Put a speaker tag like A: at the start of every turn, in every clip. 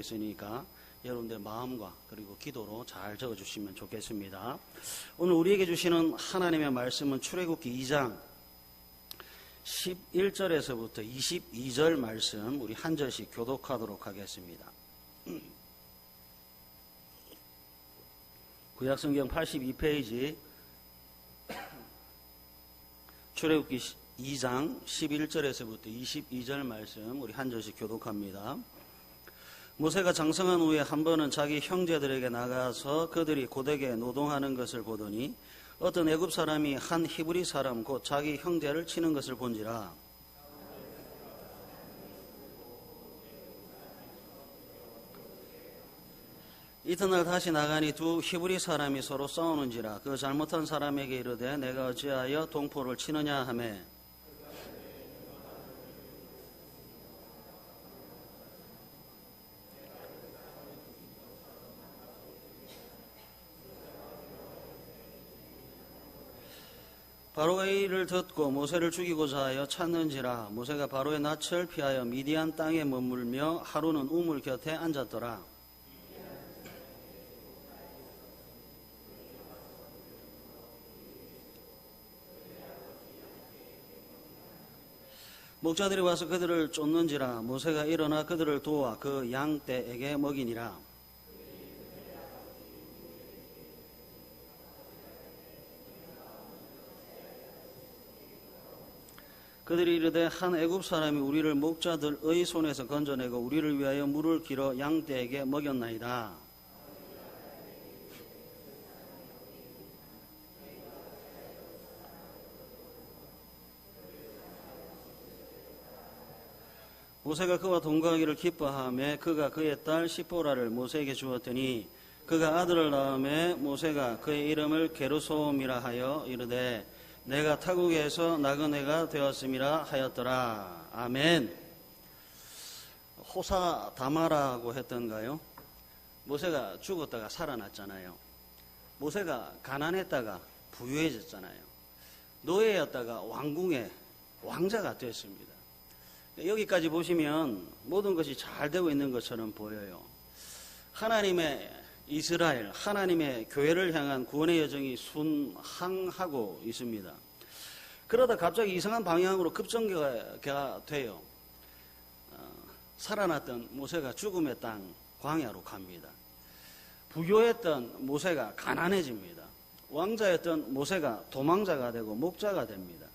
A: 있으니까 여러분들 마음과 그리고 기도로 잘 적어주시면 좋겠습니다. 오늘 우리에게 주시는 하나님의 말씀은 출애굽기 2장 11절에서부터 22절 말씀 우리 한 절씩 교독하도록 하겠습니다. 구약성경 82페이지 출애굽기 2장 11절에서부터 22절 말씀 우리 한 절씩 교독합니다. 모세가 장성한 후에 한 번은 자기 형제들에게 나가서 그들이 고되게 노동하는 것을 보더니 어떤 애굽 사람이 한 히브리 사람 곧 자기 형제를 치는 것을 본지라. 이튿날 다시 나가니 두 히브리 사람이 서로 싸우는지라. 그 잘못한 사람에게 이르되 내가 어찌하여 동포를 치느냐 하매 바로가 이를 듣고 모세를 죽이고자 하여 찾는지라. 모세가 바로의 낯을 피하여 미디안 땅에 머물며 하루는 우물 곁에 앉았더라. 목자들이 와서 그들을 쫓는지라. 모세가 일어나 그들을 도와 그 양떼에게 먹이니라. 그들이 이르되 한 애굽 사람이 우리를 목자들의 손에서 건져내고 우리를 위하여 물을 길어 양떼에게 먹였나이다. 모세가 그와 동거하기를 기뻐하며 그가 그의 딸 시보라를 모세에게 주었더니 그가 아들을 낳음에 모세가 그의 이름을 게르솜이라 하여 이르되 내가 타국에서 나그네가 되었음이라 하였더라. 아멘. 호사다마라고 했던가요? 모세가 죽었다가 살아났잖아요. 모세가 가난했다가 부유해졌잖아요. 노예였다가 왕궁의 왕자가 됐습니다. 여기까지 보시면 모든 것이 잘 되고 있는 것처럼 보여요. 하나님의 이스라엘, 하나님의 교회를 향한 구원의 여정이 순항하고 있습니다. 그러다 갑자기 이상한 방향으로 급전개가 돼요. 살아났던 모세가 죽음의 땅 광야로 갑니다. 부유했던 모세가 가난해집니다. 왕자였던 모세가 도망자가 되고 목자가 됩니다.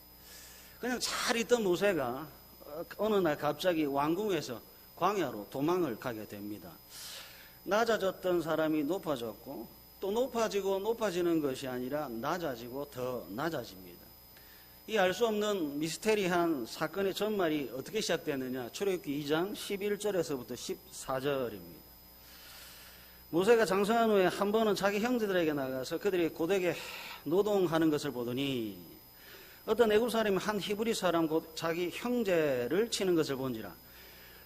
A: 그냥 잘 있던 모세가 어느 날 갑자기 왕궁에서 광야로 도망을 가게 됩니다. 낮아졌던 사람이 높아졌고 또 높아지고 높아지는 것이 아니라 낮아지고 더 낮아집니다. 이 알 수 없는 미스테리한 사건의 전말이 어떻게 시작되느냐. 출애굽기 2장 11절에서부터 14절입니다. 모세가 장성한 후에 한 번은 자기 형제들에게 나가서 그들이 고되게 노동하는 것을 보더니 어떤 애굽 사람이 한 히브리 사람 곧 자기 형제를 치는 것을 본지라.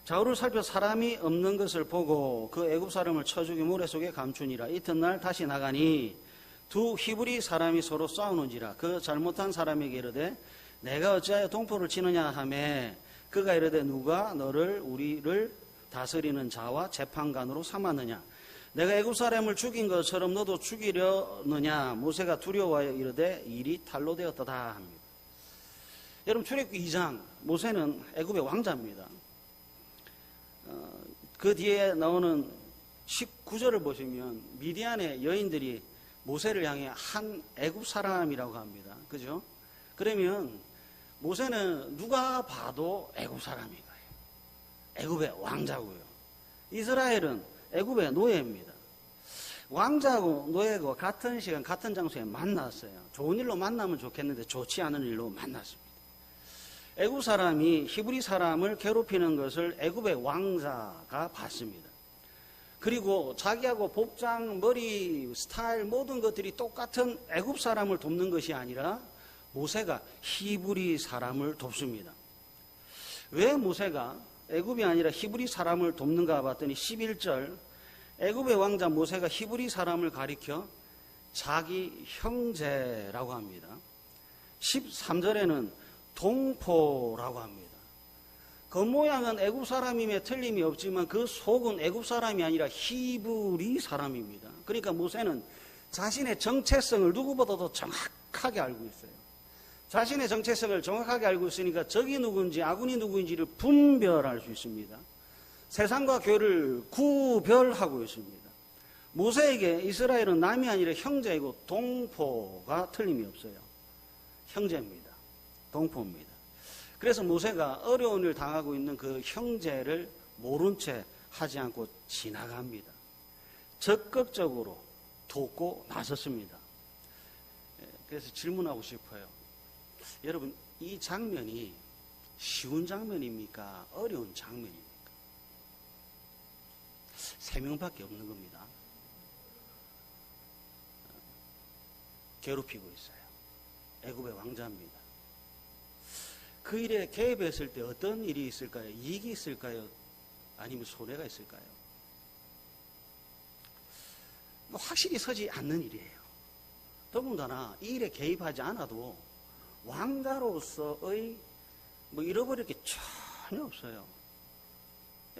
A: 좌우를 살펴 사람이 없는 것을 보고 그 애굽 사람을 쳐 죽이 모래 속에 감추니라. 이튿날 다시 나가니 두 히브리 사람이 서로 싸우는지라. 그 잘못한 사람에게 이르되 내가 어찌하여 동포를 치느냐 하매 그가 이르되 누가 너를 우리를 다스리는 자와 재판관으로 삼았느냐. 내가 애굽 사람을 죽인 것처럼 너도 죽이려느냐. 모세가 두려워하여 이르되 일이 탈로 되었다 합니다. 여러분, 출애굽기 2장 모세는 애굽의 왕자입니다. 그 뒤에 나오는 19절을 보시면 미디안의 여인들이 모세를 향해 한 애굽 사람이라고 합니다. 그죠? 그러면 모세는 누가 봐도 애굽 사람인 거예요. 애굽의 왕자고요. 이스라엘은 애굽의 노예입니다. 왕자하고 노예가 같은 시간 같은 장소에 만났어요. 좋은 일로 만나면 좋겠는데 좋지 않은 일로 만났습니다. 애굽 사람이 히브리 사람을 괴롭히는 것을 애굽의 왕자가 봤습니다. 그리고 자기하고 복장, 머리, 스타일 모든 것들이 똑같은 애굽 사람을 돕는 것이 아니라 모세가 히브리 사람을 돕습니다. 왜 모세가 애굽이 아니라 히브리 사람을 돕는가 봤더니 11절 애굽의 왕자 모세가 히브리 사람을 가리켜 자기 형제라고 합니다. 13절에는 동포라고 합니다. 겉모양은 애굽 사람임에 틀림이 없지만 그 속은 애굽 사람이 아니라 히브리 사람입니다. 그러니까 모세는 자신의 정체성을 누구보다도 정확하게 알고 있어요. 자신의 정체성을 정확하게 알고 있으니까 적이 누군지 아군이 누구인지를 분별할 수 있습니다. 세상과 교회를 구별하고 있습니다. 모세에게 이스라엘은 남이 아니라 형제이고 동포가 틀림이 없어요. 형제입니다. 동포입니다. 그래서 모세가 어려운 일 당하고 있는 그 형제를 모른 채 하지 않고 지나갑니다. 적극적으로 돕고 나섰습니다. 그래서 질문하고 싶어요. 여러분, 이 장면이 쉬운 장면입니까? 어려운 장면입니까? 3명밖에 없는 겁니다. 괴롭히고 있어요. 애굽의 왕자입니다. 그 일에 개입했을 때 어떤 일이 있을까요? 이익이 있을까요? 아니면 손해가 있을까요? 확실히 서지 않는 일이에요. 더군다나 이 일에 개입하지 않아도 왕자로서의 잃어버릴 게 전혀 없어요.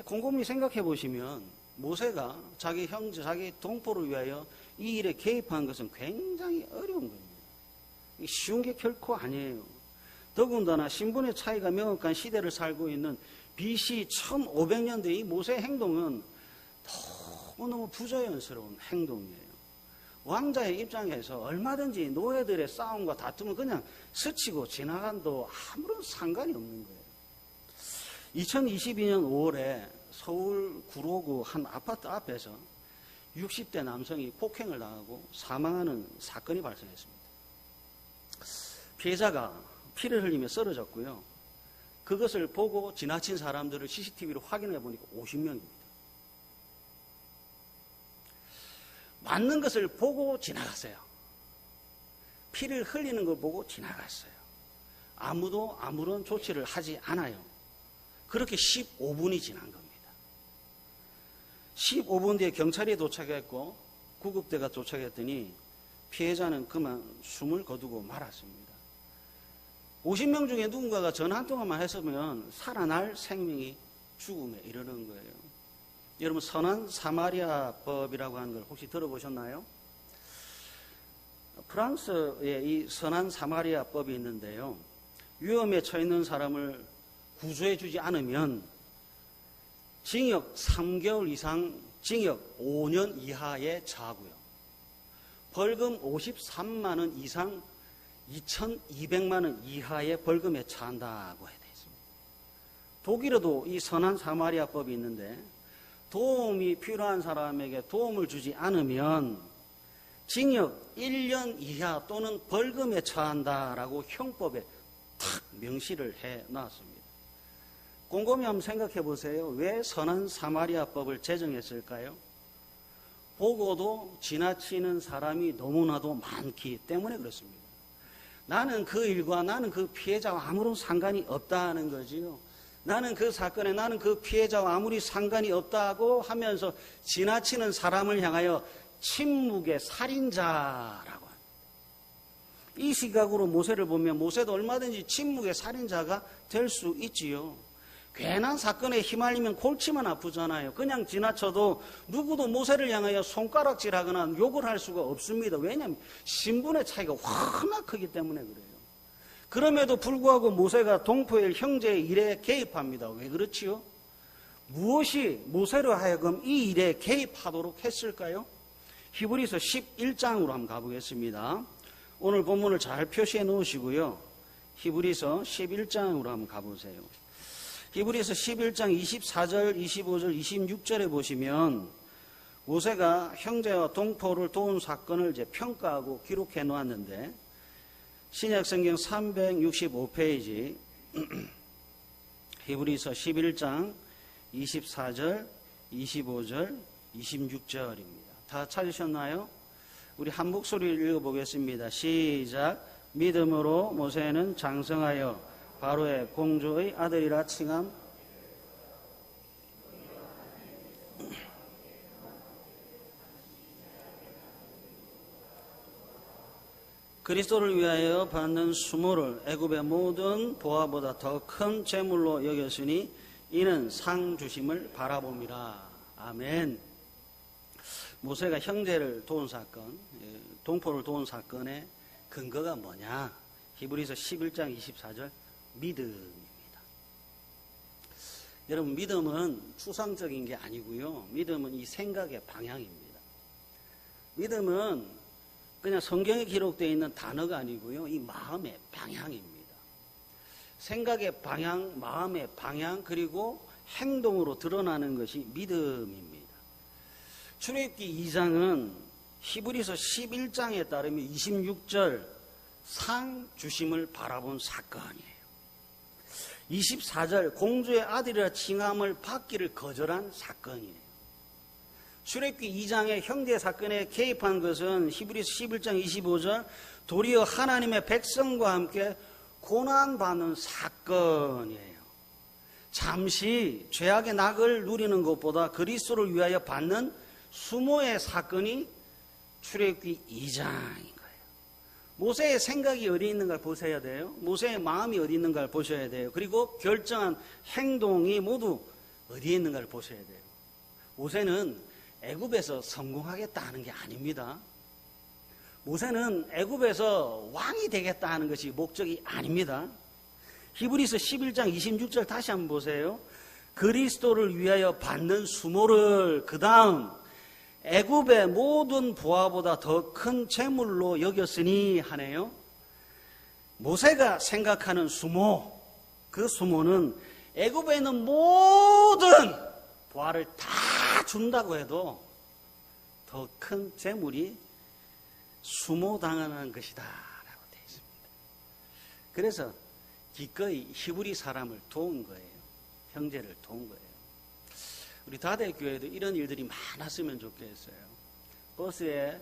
A: 곰곰이 생각해 보시면 모세가 자기 형제, 자기 동포를 위하여 이 일에 개입한 것은 굉장히 어려운 겁니다. 쉬운 게 결코 아니에요. 더군다나 신분의 차이가 명확한 시대를 살고 있는 BC 1500년대 이 모세의 행동은 너무너무 부자연스러운 행동이에요. 왕자의 입장에서 얼마든지 노예들의 싸움과 다툼은 그냥 스치고 지나간도 아무런 상관이 없는 거예요. 2022년 5월에 서울 구로구 한 아파트 앞에서 60대 남성이 폭행을 당하고 사망하는 사건이 발생했습니다. 피해자가 피를 흘리며 쓰러졌고요. 그것을 보고 지나친 사람들을 CCTV로 확인해 보니까 50명입니다. 맞는 것을 보고 지나갔어요. 피를 흘리는 걸 보고 지나갔어요. 아무도 아무런 조치를 하지 않아요. 그렇게 15분이 지난 겁니다. 15분 뒤에 경찰이 도착했고 구급대가 도착했더니 피해자는 그만 숨을 거두고 말았습니다. 50명 중에 누군가가 전화 한 통화만 했으면 살아날 생명이 죽음에 이르는 거예요. 여러분, 선한 사마리아법이라고 하는 걸 혹시 들어보셨나요? 프랑스에 이 선한 사마리아법이 있는데요. 위험에 처해 있는 사람을 구조해 주지 않으면 징역 3개월 이상, 징역 5년 이하의 처하고요. 벌금 53만 원 이상 2,200만 원 이하의 벌금에 처한다고 해야 되겠습니다. 독일에도 이 선한 사마리아법이 있는데 도움이 필요한 사람에게 도움을 주지 않으면 징역 1년 이하 또는 벌금에 처한다라고 형법에 탁 명시를 해놨습니다. 곰곰이 한번 생각해 보세요. 왜 선한 사마리아법을 제정했을까요? 보고도 지나치는 사람이 너무나도 많기 때문에 그렇습니다. 나는 그 일과 나는 그 피해자와 아무런 상관이 없다는 거지요. 나는 그 사건에 나는 그 피해자와 아무리 상관이 없다고 하면서 지나치는 사람을 향하여 침묵의 살인자라고 합니다. 이 시각으로 모세를 보면 모세도 얼마든지 침묵의 살인자가 될 수 있지요. 괜한 사건에 휘말리면 골치만 아프잖아요. 그냥 지나쳐도 누구도 모세를 향하여 손가락질하거나 욕을 할 수가 없습니다. 왜냐하면 신분의 차이가 워낙 크기 때문에 그래요. 그럼에도 불구하고 모세가 동포의 형제의 일에 개입합니다. 왜 그렇지요? 무엇이 모세로 하여금 이 일에 개입하도록 했을까요? 히브리서 11장으로 한번 가보겠습니다. 오늘 본문을 잘 표시해 놓으시고요. 히브리서 11장으로 한번 가보세요. 히브리서 11장 24절, 25절, 26절에 보시면 모세가 형제와 동포를 도운 사건을 이제 평가하고 기록해 놓았는데 신약성경 365페이지 히브리서 11장 24절, 25절, 26절입니다. 다 찾으셨나요? 우리 한 목소리를 읽어보겠습니다. 시작. 믿음으로 모세는 장성하여 바로의 공주의 아들이라 칭함. 그리스도를 위하여 받는 수모를 애굽의 모든 보화보다 더 큰 재물로 여겼으니 이는 상 주심을 바라봄이라. 아멘. 모세가 형제를 도운 사건, 동포를 도운 사건의 근거가 뭐냐? 히브리서 11장 24절 믿음입니다. 여러분, 믿음은 추상적인 게 아니고요. 믿음은 이 생각의 방향입니다. 믿음은 그냥 성경에 기록되어 있는 단어가 아니고요. 이 마음의 방향입니다. 생각의 방향, 마음의 방향, 그리고 행동으로 드러나는 것이 믿음입니다. 출애굽기 2장은 히브리서 11장에 따르면 26절 상 주심을 바라본 사건이에요. 24절 공주의 아들이라 칭함을 받기를 거절한 사건이에요. 출애굽기 2장의 형제 사건에 개입한 것은 히브리서 11장 25절 도리어 하나님의 백성과 함께 고난받는 사건이에요. 잠시 죄악의 낙을 누리는 것보다 그리스도를 위하여 받는 수모의 사건이 출애굽기 2장인 거예요. 모세의 생각이 어디 있는가를 보셔야 돼요. 모세의 마음이 어디 있는가를 보셔야 돼요. 그리고 결정한 행동이 모두 어디에 있는가를 보셔야 돼요. 모세는 애굽에서 성공하겠다 하는 게 아닙니다. 모세는 애굽에서 왕이 되겠다 하는 것이 목적이 아닙니다. 히브리서 11장 26절 다시 한번 보세요. 그리스도를 위하여 받는 수모를 그 다음 애굽의 모든 부하보다 더 큰 재물로 여겼으니 하네요. 모세가 생각하는 수모, 그 수모는 애굽에 있는 모든 부하를 다 준다고 해도 더 큰 재물이 수모당하는 것이다 라고 되어 있습니다. 그래서 기꺼이 히브리 사람을 도운 거예요. 형제를 도운 거예요. 우리 다대교회도 이런 일들이 많았으면 좋겠어요. 버스에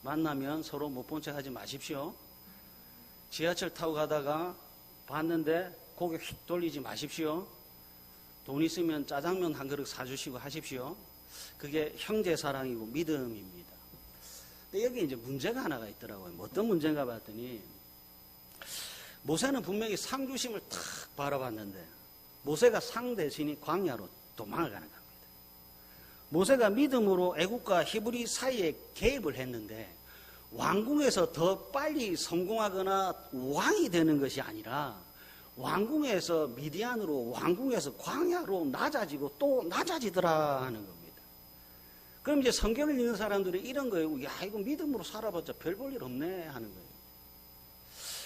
A: 만나면 서로 못 본 척 하지 마십시오. 지하철 타고 가다가 봤는데 고개 휙 돌리지 마십시오. 돈 있으면 짜장면 한 그릇 사주시고 하십시오. 그게 형제 사랑이고 믿음입니다. 근데 여기 이제 문제가 하나가 있더라고요. 어떤 문제인가 봤더니 모세는 분명히 상 주심을 탁 바라봤는데 모세가 상 대신이 광야로 도망을 가는 겁니다. 모세가 믿음으로 애국과 히브리 사이에 개입을 했는데 왕궁에서 더 빨리 성공하거나 왕이 되는 것이 아니라 왕궁에서 미디안으로, 왕궁에서 광야로 낮아지고 또 낮아지더라 하는 겁니다. 그럼 이제 성경을 읽는 사람들이 이런 거예요. 야, 이거 믿음으로 살아봤자 별 볼 일 없네 하는 거예요.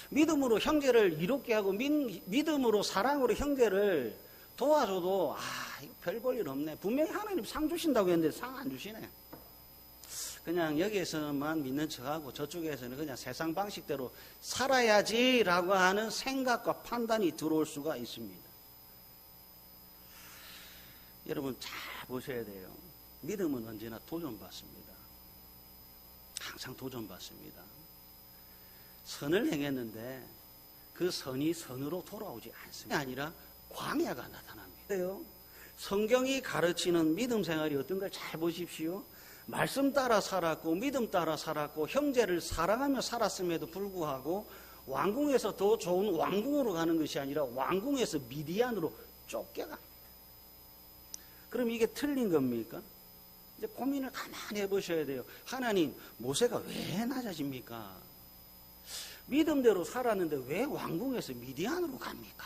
A: 믿음으로 형제를 이롭게 하고 믿음으로 사랑으로 형제를 도와줘도 이거 별 볼 일 없네. 분명히 하나님 상 주신다고 했는데 상 안 주시네. 그냥 여기에서만 믿는 척하고 저쪽에서는 그냥 세상 방식대로 살아야지라고 하는 생각과 판단이 들어올 수가 있습니다. 여러분 잘 보셔야 돼요. 믿음은 언제나 도전받습니다. 항상 도전받습니다. 선을 행했는데 그 선이 선으로 돌아오지 않습니다. 아니라 광야가 나타납니다. 성경이 가르치는 믿음 생활이 어떤 걸 잘 보십시오. 말씀 따라 살았고 믿음 따라 살았고 형제를 사랑하며 살았음에도 불구하고 왕궁에서 더 좋은 왕궁으로 가는 것이 아니라 왕궁에서 미디안으로 쫓겨갑니다. 그럼 이게 틀린 겁니까? 이제 고민을 가만히 해보셔야 돼요. 하나님, 모세가 왜 낮아집니까? 믿음대로 살았는데 왜 왕궁에서 미디안으로 갑니까?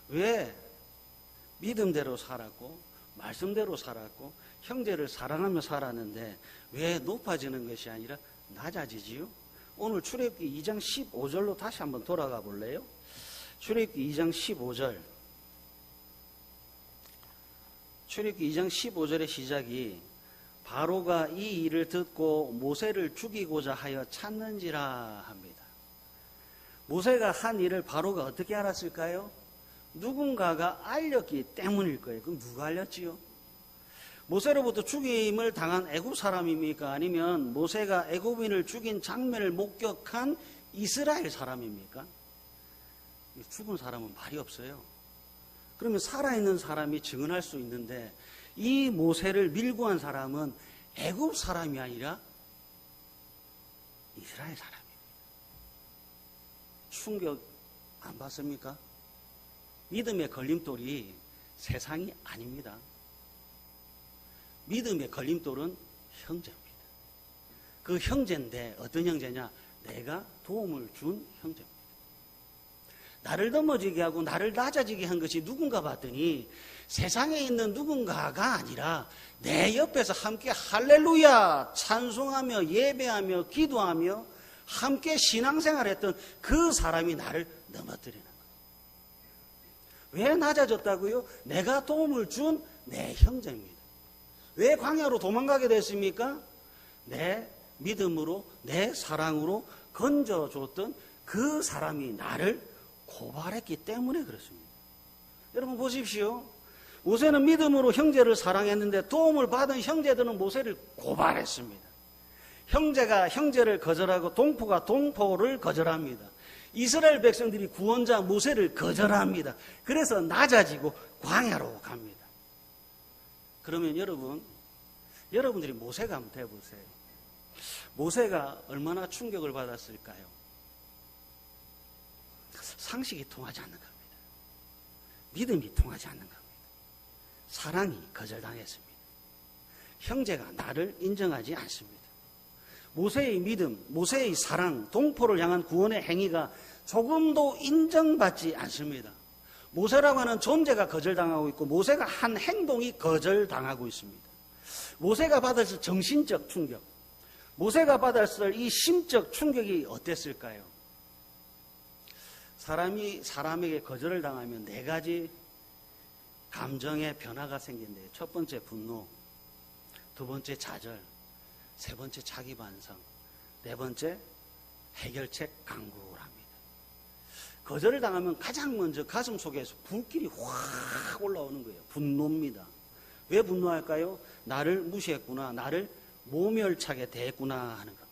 A: 왜 믿음대로 살았고 말씀대로 살았고 형제를 사랑하며 살았는데 왜 높아지는 것이 아니라 낮아지지요? 오늘 출애굽기 2장 15절로 다시 한번 돌아가 볼래요? 출애굽기 2장 15절. 출애굽기 2장 15절의 시작이 바로가 이 일을 듣고 모세를 죽이고자 하여 찾는지라 합니다. 모세가 한 일을 바로가 어떻게 알았을까요? 누군가가 알렸기 때문일 거예요. 그럼 누가 알렸지요? 모세로부터 죽임을 당한 애굽 사람입니까? 아니면 모세가 애굽인을 죽인 장면을 목격한 이스라엘 사람입니까? 죽은 사람은 말이 없어요. 그러면 살아있는 사람이 증언할 수 있는데 이 모세를 밀고 한 사람은 애굽 사람이 아니라 이스라엘 사람입니다. 충격 안 받습니까? 믿음의 걸림돌이 세상이 아닙니다. 믿음의 걸림돌은 형제입니다. 그 형제인데 어떤 형제냐? 내가 도움을 준 형제입니다. 나를 넘어지게 하고 나를 낮아지게 한 것이 누군가 봤더니 세상에 있는 누군가가 아니라 내 옆에서 함께 할렐루야 찬송하며 예배하며 기도하며 함께 신앙생활했던 그 사람이 나를 넘어뜨리는 거예요. 왜 낮아졌다고요? 내가 도움을 준 내 형제입니다. 왜 광야로 도망가게 됐습니까? 내 믿음으로 내 사랑으로 건져줬던 그 사람이 나를 고발했기 때문에 그렇습니다. 여러분 보십시오. 모세는 믿음으로 형제를 사랑했는데 도움을 받은 형제들은 모세를 고발했습니다. 형제가 형제를 거절하고 동포가 동포를 거절합니다. 이스라엘 백성들이 구원자 모세를 거절합니다. 그래서 낮아지고 광야로 갑니다. 그러면 여러분들이 모세가 한번 돼보세요. 모세가 얼마나 충격을 받았을까요? 상식이 통하지 않는 겁니다. 믿음이 통하지 않는 겁니다. 사랑이 거절당했습니다. 형제가 나를 인정하지 않습니다. 모세의 믿음, 모세의 사랑, 동포를 향한 구원의 행위가 조금도 인정받지 않습니다. 모세라고 하는 존재가 거절당하고 있고 모세가 한 행동이 거절당하고 있습니다. 모세가 받았을 정신적 충격, 모세가 받았을 이 심적 충격이 어땠을까요? 사람이 사람에게 거절을 당하면 네 가지 감정의 변화가 생긴대요. 첫 번째 분노, 두 번째 좌절, 세 번째 자기 반성, 네 번째 해결책 강구랍니다. 거절을 당하면 가장 먼저 가슴 속에서 불길이 확 올라오는 거예요. 분노입니다. 왜 분노할까요? 나를 무시했구나, 나를 모멸차게 대했구나 하는 겁니다.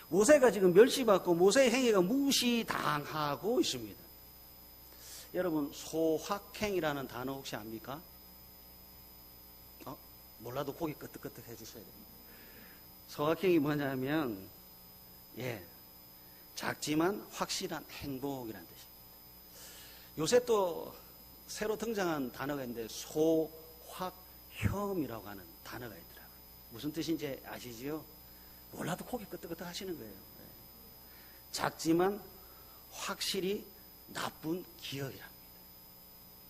A: 모세가 지금 멸시받고 모세의 행위가 무시당하고 있습니다. 여러분 소확행이라는 단어 혹시 압니까? 몰라도 고개 끄덕끄덕 해주셔야 됩니다. 소확행이 뭐냐면 작지만 확실한 행복이라는 뜻입니다. 요새 또 새로 등장한 단어가 있는데 소확혐이라고 하는 단어가 있더라고요. 무슨 뜻인지 아시지요? 몰라도 고개 끄덕끄덕 하시는 거예요. 작지만 확실히 나쁜 기억이랍니다.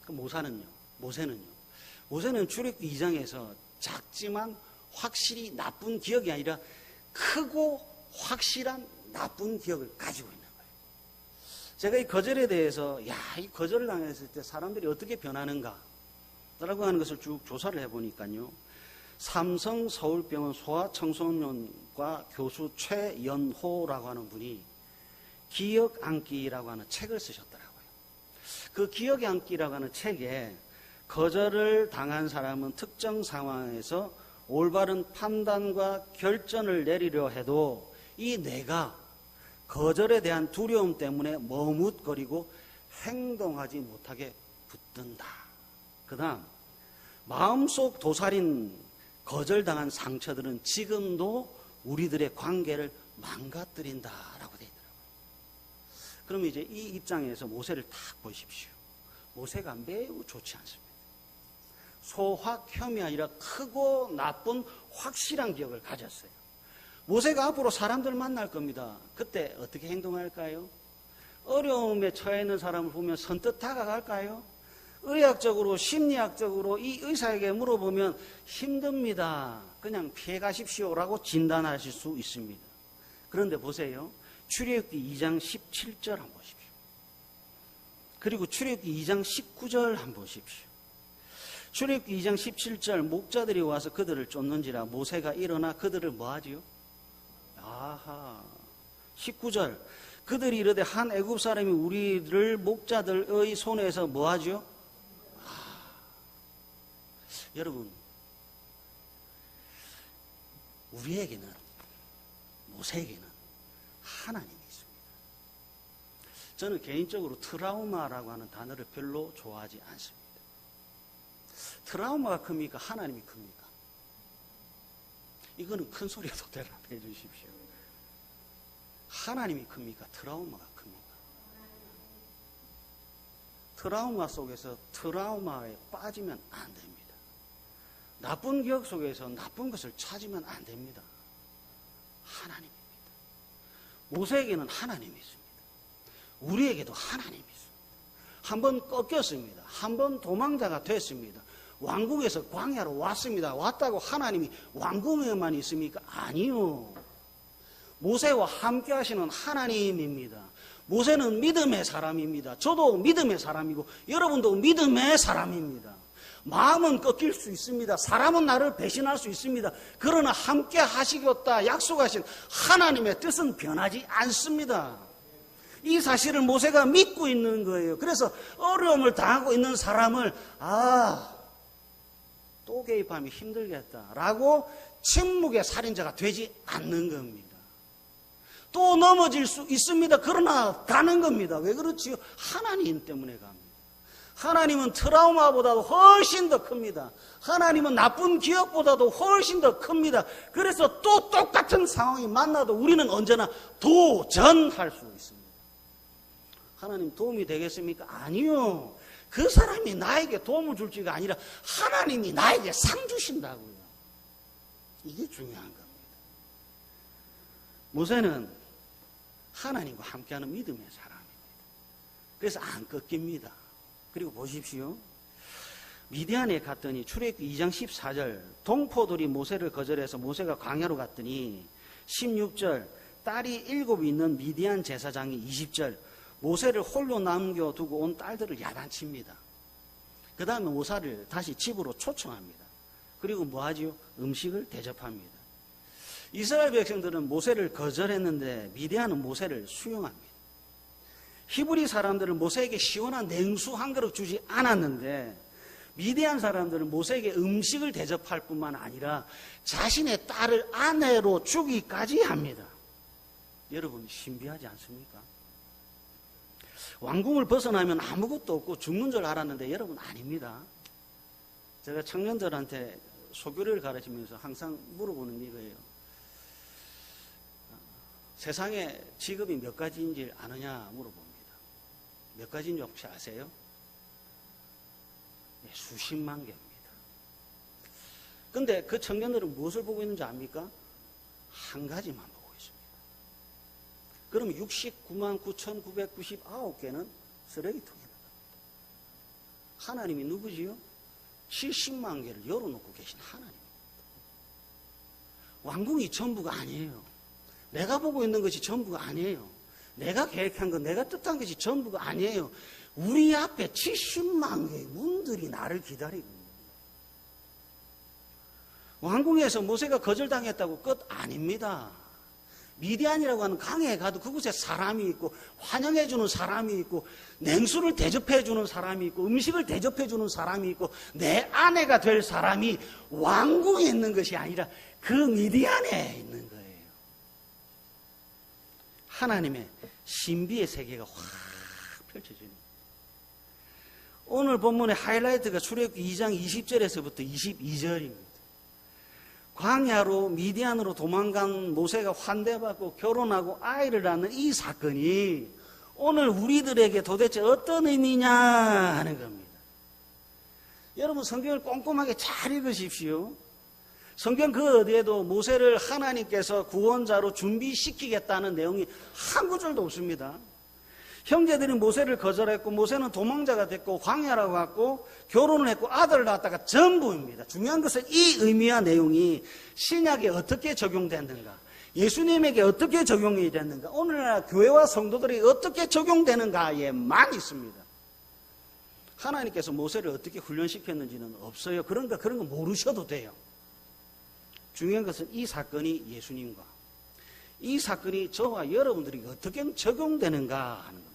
A: 그 모세는 출애굽기 2장에서 작지만 확실히 나쁜 기억이 아니라 크고 확실한 나쁜 기억을 가지고 있는 거예요. 제가 이 거절에 대해서 이 거절을 당했을 때 사람들이 어떻게 변하는가 라고 하는 것을 쭉 조사를 해보니까요. 삼성 서울병원 소아청소년과 교수 최연호라고 하는 분이 기억 암기라고 하는 책을 쓰셨더라고요. 그 기억 암기라고 하는 책에 거절을 당한 사람은 특정 상황에서 올바른 판단과 결정을 내리려 해도 이 뇌가 거절에 대한 두려움 때문에 머뭇거리고 행동하지 못하게 붙든다. 그 다음 마음속 도살인 거절당한 상처들은 지금도 우리들의 관계를 망가뜨린다라고 되어 있더라고요. 그러면 이제 이 입장에서 모세를 딱 보십시오. 모세가 매우 좋지 않습니다. 소확혐이 아니라 크고 나쁜 확실한 기억을 가졌어요. 모세가 앞으로 사람들 만날 겁니다. 그때 어떻게 행동할까요? 어려움에 처해 있는 사람을 보면 선뜻 다가갈까요? 의학적으로 심리학적으로 이 의사에게 물어보면 힘듭니다. 그냥 피해 가십시오라고 진단하실 수 있습니다. 그런데 보세요. 출애굽기 2장 17절 한번 보십시오. 그리고 출애굽기 2장 19절 한번 보십시오. 출애굽기 2장 17절 목자들이 와서 그들을 쫓는지라 모세가 일어나 그들을 뭐하지요? 19절 그들이 이르되 한 애굽 사람이 우리를 목자들의 손에서 뭐하죠? 여러분 우리에게는 모세에게는 하나님이 있습니다. 저는 개인적으로 트라우마라고 하는 단어를 별로 좋아하지 않습니다. 트라우마가 큽니까? 하나님이 큽니까? 이거는 큰 소리로 대답해 주십시오. 하나님이 큽니까? 트라우마가 큽니까? 트라우마 속에서 트라우마에 빠지면 안 됩니다. 나쁜 기억 속에서 나쁜 것을 찾으면 안 됩니다. 하나님입니다. 모세에게는 하나님이 있습니다. 우리에게도 하나님이 있습니다. 한번 꺾였습니다. 한번 도망자가 됐습니다. 왕궁에서 광야로 왔습니다. 왔다고 하나님이 왕궁에만 있습니까? 아니요. 모세와 함께 하시는 하나님입니다. 모세는 믿음의 사람입니다. 저도 믿음의 사람이고 여러분도 믿음의 사람입니다. 마음은 꺾일 수 있습니다. 사람은 나를 배신할 수 있습니다. 그러나 함께 하시겠다 약속하신 하나님의 뜻은 변하지 않습니다. 이 사실을 모세가 믿고 있는 거예요. 그래서 어려움을 당하고 있는 사람을 또 개입하면 힘들겠다라고 침묵의 살인자가 되지 않는 겁니다. 또 넘어질 수 있습니다. 그러나 가는 겁니다. 왜 그렇지요? 하나님 때문에 갑니다. 하나님은 트라우마보다도 훨씬 더 큽니다. 하나님은 나쁜 기억보다도 훨씬 더 큽니다. 그래서 또 똑같은 상황이 만나도 우리는 언제나 도전할 수 있습니다. 하나님 도움이 되겠습니까? 아니요. 그 사람이 나에게 도움을 줄지가 아니라 하나님이 나에게 상 주신다고요. 이게 중요한 겁니다. 모세는 하나님과 함께하는 믿음의 사람입니다. 그래서 안 꺾입니다. 그리고 보십시오. 미디안에 갔더니 출애굽기 2장 14절 동포들이 모세를 거절해서 모세가 광야로 갔더니 16절 딸이 7 있는 미디안 제사장이 20절 모세를 홀로 남겨두고 온 딸들을 야단칩니다. 그 다음에 모세를 다시 집으로 초청합니다. 그리고 뭐하지요? 음식을 대접합니다. 이스라엘 백성들은 모세를 거절했는데 미디안은 모세를 수용합니다. 히브리 사람들은 모세에게 시원한 냉수 한 그릇 주지 않았는데 미디안 사람들은 모세에게 음식을 대접할 뿐만 아니라 자신의 딸을 아내로 주기까지 합니다. 여러분 신비하지 않습니까? 왕궁을 벗어나면 아무것도 없고 죽는 줄 알았는데 여러분 아닙니다. 제가 청년들한테 소교리를 가르치면서 항상 물어보는 이거예요. 세상에 직업이 몇 가지인지 아느냐 물어봅니다. 몇 가지인지 혹시 아세요? 네, 수십만 개입니다. 근데 그 청년들은 무엇을 보고 있는지 압니까? 한 가지만 보고 있습니다. 그럼 69만 9,999개는 쓰레기통입니다. 하나님이 누구지요? 70만 개를 열어놓고 계신 하나님입니다. 왕궁이 전부가 아니에요. 내가 보고 있는 것이 전부가 아니에요. 내가 계획한 것, 내가 뜻한 것이 전부가 아니에요. 우리 앞에 70만 개의 문들이 나를 기다리고 있는 거예요. 왕궁에서 모세가 거절당했다고 끝 아닙니다. 미디안이라고 하는 강에 가도 그곳에 사람이 있고 환영해주는 사람이 있고 냉수를 대접해주는 사람이 있고 음식을 대접해주는 사람이 있고 내 아내가 될 사람이 왕궁에 있는 것이 아니라 그 미디안에 있는 거예요. 하나님의 신비의 세계가 확 펼쳐집니다. 오늘 본문의 하이라이트가 출애굽기 2장 20절에서부터 22절입니다. 광야로 미디안으로 도망간 모세가 환대받고 결혼하고 아이를 낳는 이 사건이 오늘 우리들에게 도대체 어떤 의미냐 하는 겁니다. 여러분 성경을 꼼꼼하게 잘 읽으십시오. 성경 그 어디에도 모세를 하나님께서 구원자로 준비시키겠다는 내용이 한 구절도 없습니다. 형제들이 모세를 거절했고 모세는 도망자가 됐고 광야라고 갔고 결혼을 했고 아들을 낳았다가 전부입니다. 중요한 것은 이 의미와 내용이 신약에 어떻게 적용됐는가, 예수님에게 어떻게 적용이 됐는가, 오늘날 교회와 성도들이 어떻게 적용되는가에만 있습니다. 하나님께서 모세를 어떻게 훈련시켰는지는 없어요. 그러니까 그런 거 모르셔도 돼요. 중요한 것은 이 사건이 예수님과 이 사건이 저와 여러분들이 어떻게 적용되는가 하는 겁니다.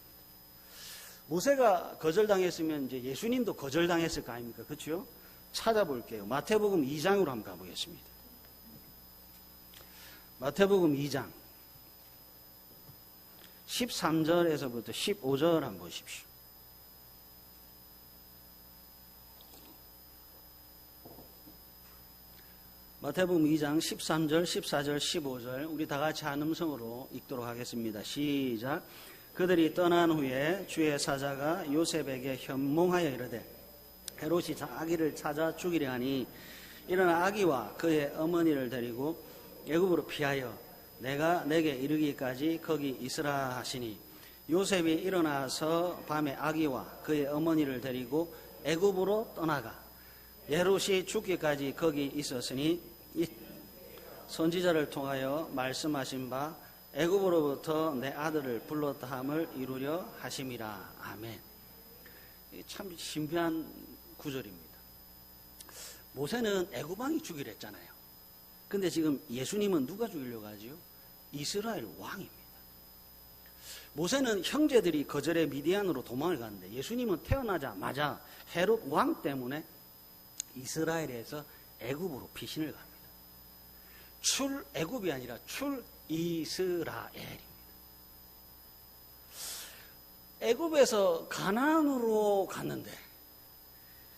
A: 모세가 거절당했으면 이제 예수님도 거절당했을 거 아닙니까? 그렇죠? 찾아볼게요. 마태복음 2장으로 한번 가보겠습니다. 마태복음 2장 13절에서부터 15절 한번 보십시오. 마태복음 2장 13절, 14절, 15절 우리 다 같이 한 음성으로 읽도록 하겠습니다. 시작. 그들이 떠난 후에 주의 사자가 요셉에게 현몽하여 이르되 헤롯이 아기를 찾아 죽이려 하니 일어나 아기와 그의 어머니를 데리고 애굽으로 피하여 내가 내게 이르기까지 거기 있으라 하시니 요셉이 일어나서 밤에 아기와 그의 어머니를 데리고 애굽으로 떠나가 헤롯이 죽기까지 거기 있었으니 이 선지자를 통하여 말씀하신 바 애굽으로부터 내 아들을 불렀다 함을 이루려 하심이라. 아멘. 참 신비한 구절입니다. 모세는 애굽 왕이 죽이려 했잖아요. 근데 지금 예수님은 누가 죽이려고 하지요? 이스라엘 왕입니다. 모세는 형제들이 거절해 미디안으로 도망을 갔는데 예수님은 태어나자마자 헤롯 왕 때문에 이스라엘에서 애굽으로 피신을 갑니다. 출애굽이 아니라 출이스라엘입니다. 애굽에서 가나안으로 갔는데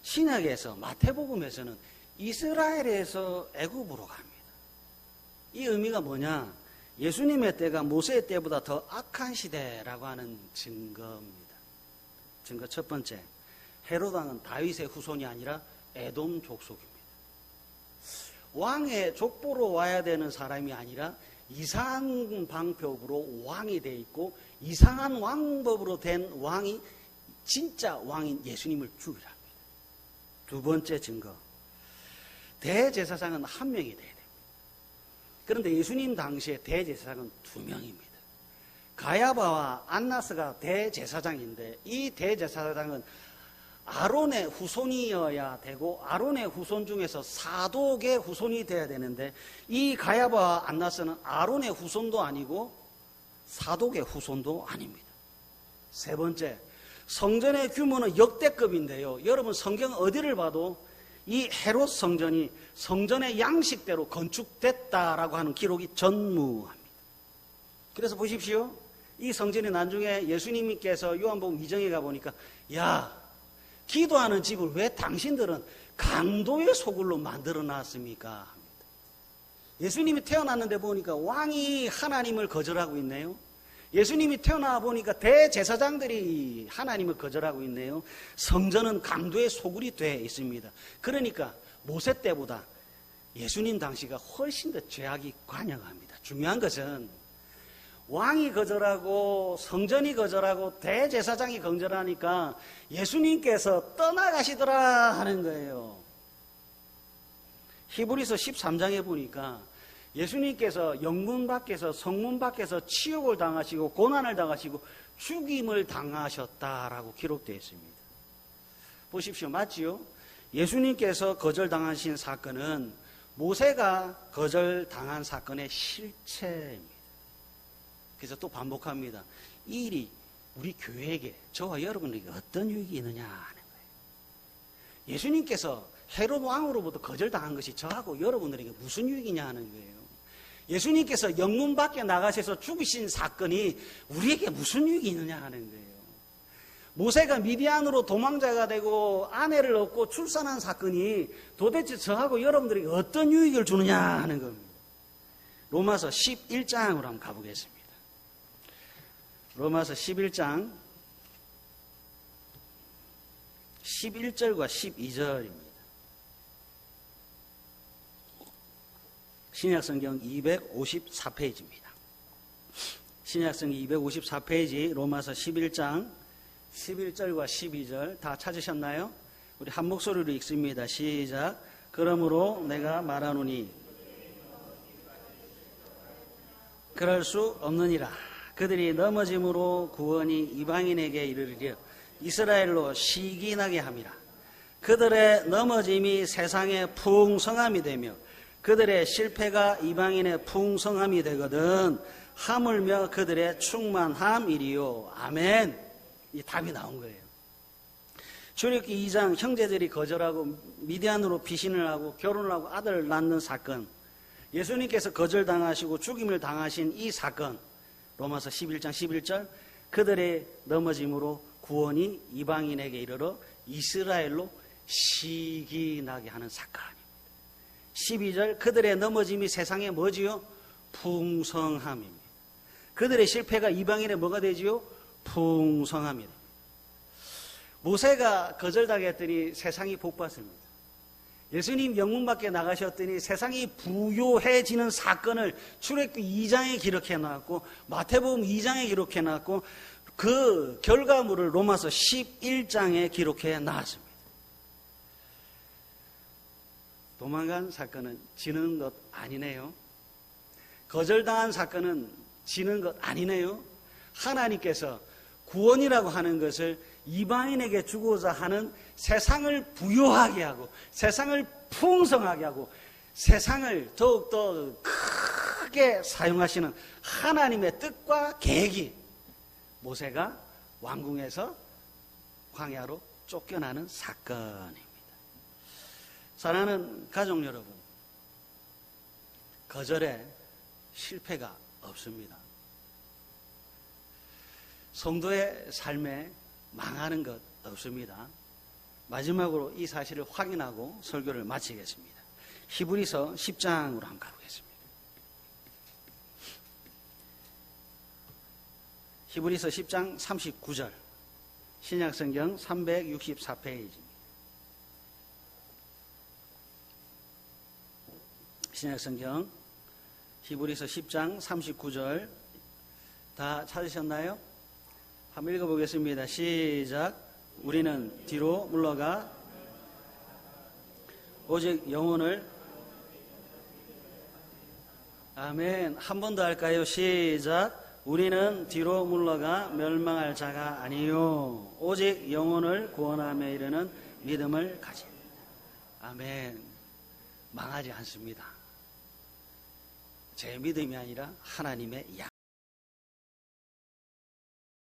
A: 신약에서 마태복음에서는 이스라엘에서 애굽으로 갑니다. 이 의미가 뭐냐? 예수님의 때가 모세의 때보다 더 악한 시대라고 하는 증거입니다. 증거 첫 번째, 헤롯 왕은 다윗의 후손이 아니라 에돔 족속입니다. 왕의 족보로 와야 되는 사람이 아니라 이상한 방법으로 왕이 돼 있고 이상한 왕법으로 된 왕이 진짜 왕인 예수님을 죽이라 합니다. 두 번째 증거, 대제사장은 한 명이 돼야 됩니다. 그런데 예수님 당시에 대제사장은 두 명입니다. 가야바와 안나스가 대제사장인데 이 대제사장은 아론의 후손이어야 되고 아론의 후손 중에서 사독의 후손이 돼야 되는데 이 가야바와 안나스는 아론의 후손도 아니고 사독의 후손도 아닙니다. 세 번째, 성전의 규모는 역대급인데요. 여러분 성경 어디를 봐도 이 헤롯 성전이 성전의 양식대로 건축됐다라고 하는 기록이 전무합니다. 그래서 보십시오. 이 성전이 나중에 예수님께서 요한복음 2장에 가보니까 야, 기도하는 집을 왜 당신들은 강도의 소굴로 만들어 놨습니까? 예수님이 태어났는데 보니까 왕이 하나님을 거절하고 있네요. 예수님이 태어나 보니까 대제사장들이 하나님을 거절하고 있네요. 성전은 강도의 소굴이 되어 있습니다. 그러니까 모세 때보다 예수님 당시가 훨씬 더 죄악이 관영합니다. 중요한 것은 왕이 거절하고 성전이 거절하고 대제사장이 거절하니까 예수님께서 떠나가시더라 하는 거예요. 히브리서 13장에 보니까 예수님께서 영문 밖에서 성문 밖에서 치욕을 당하시고 고난을 당하시고 죽임을 당하셨다라고 기록되어 있습니다. 보십시오. 맞지요? 예수님께서 거절당하신 사건은 모세가 거절당한 사건의 실체입니다. 그래서 또 반복합니다. 이 일이 우리 교회에게, 저와 여러분에게 어떤 유익이 있느냐 하는 거예요. 예수님께서 헤롯 왕으로부터 거절당한 것이 저하고 여러분들에게 무슨 유익이냐 하는 거예요. 예수님께서 영문 밖에 나가셔서 죽으신 사건이 우리에게 무슨 유익이 있느냐 하는 거예요. 모세가 미디안으로 도망자가 되고 아내를 얻고 출산한 사건이 도대체 저하고 여러분들에게 어떤 유익을 주느냐 하는 겁니다. 로마서 11장으로 한번 가보겠습니다. 로마서 11장 11절과 12절입니다. 신약성경 254페이지입니다. 신약성경 254페이지 로마서 11장 11절과 12절 다 찾으셨나요? 우리 한 목소리로 읽습니다. 시작. 그러므로 내가 말하노니 그럴 수 없느니라. 그들이 넘어짐으로 구원이 이방인에게 이르리려 이스라엘로 시기나게 함이라. 그들의 넘어짐이 세상의 풍성함이 되며 그들의 실패가 이방인의 풍성함이 되거든 하물며 그들의 충만함이리요. 아멘. 이 답이 나온 거예요. 출애굽기 2장 형제들이 거절하고 미디안으로 피신을 하고 결혼을 하고 아들을 낳는 사건, 예수님께서 거절당하시고 죽임을 당하신 이 사건, 로마서 11장 11절, 그들의 넘어짐으로 구원이 이방인에게 이르러 이스라엘로 시기나게 하는 사건. 12절, 그들의 넘어짐이 세상에 뭐지요? 풍성함입니다. 그들의 실패가 이방인의 뭐가 되지요? 풍성합니다. 모세가 거절당했더니 세상이 복받습니다. 예수님 영문 밖에 나가셨더니 세상이 부요해지는 사건을 출애굽기 2장에 기록해 놨고 마태복음 2장에 기록해 놨고 그 결과물을 로마서 11장에 기록해 놨습니다. 도망간 사건은 지는 것 아니네요. 거절당한 사건은 지는 것 아니네요. 하나님께서 구원이라고 하는 것을 이방인에게 주고자 하는 세상을 부요하게 하고 세상을 풍성하게 하고 세상을 더욱더 크게 사용하시는 하나님의 뜻과 계획이 모세가 왕궁에서 광야로 쫓겨나는 사건입니다. 사랑하는 가족 여러분, 거절에 실패가 없습니다. 성도의 삶에 망하는 것 없습니다. 마지막으로 이 사실을 확인하고 설교를 마치겠습니다. 히브리서 10장으로 한번 가보겠습니다. 히브리서 10장 39절 신약성경 364페이지입니다. 신약성경 히브리서 10장 39절 다 찾으셨나요? 한번 읽어보겠습니다. 시작. 우리는 뒤로 물러가 오직 영혼을 아멘. 한 번 더 할까요? 시작. 우리는 뒤로 물러가 멸망할 자가 아니요 오직 영혼을 구원함에 이르는 믿음을 가진 아멘. 망하지 않습니다. 제 믿음이 아니라 하나님의 약.